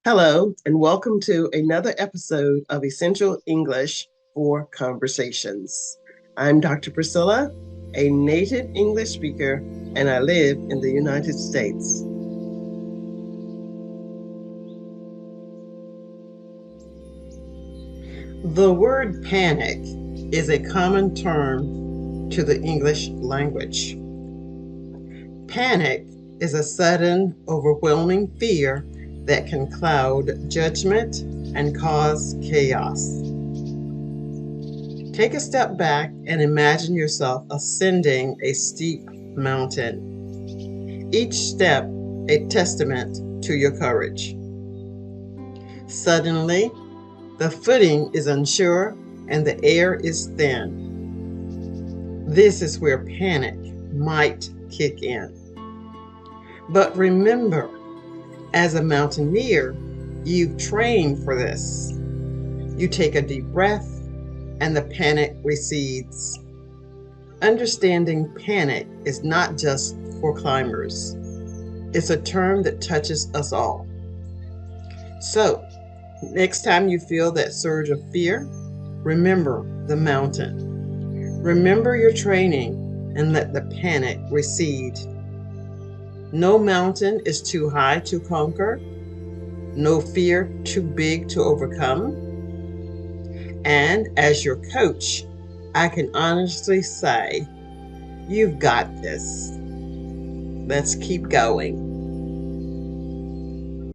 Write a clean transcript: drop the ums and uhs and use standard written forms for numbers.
Hello, and welcome to another episode of Essential English for Conversations. I'm Dr. Priscilla, a native English speaker, and I live in the United States. The word panic is a common term to the English language. Panic is a sudden, overwhelming fear that can cloud judgment and cause chaos. Take a step back and imagine yourself ascending a steep mountain. Each step a testament to your courage. Suddenly, the footing is unsure and the air is thin. This is where panic might kick in. But remember, as a mountaineer, you've trained for this. You take a deep breath and the panic recedes. Understanding panic is not just for climbers. It's a term that touches us all. So, next time you feel that surge of fear, remember the mountain. Remember your training and let the panic recede. No mountain is too high to conquer, no fear too big to overcome. And as your coach, I can honestly say, you've got this. Let's keep going.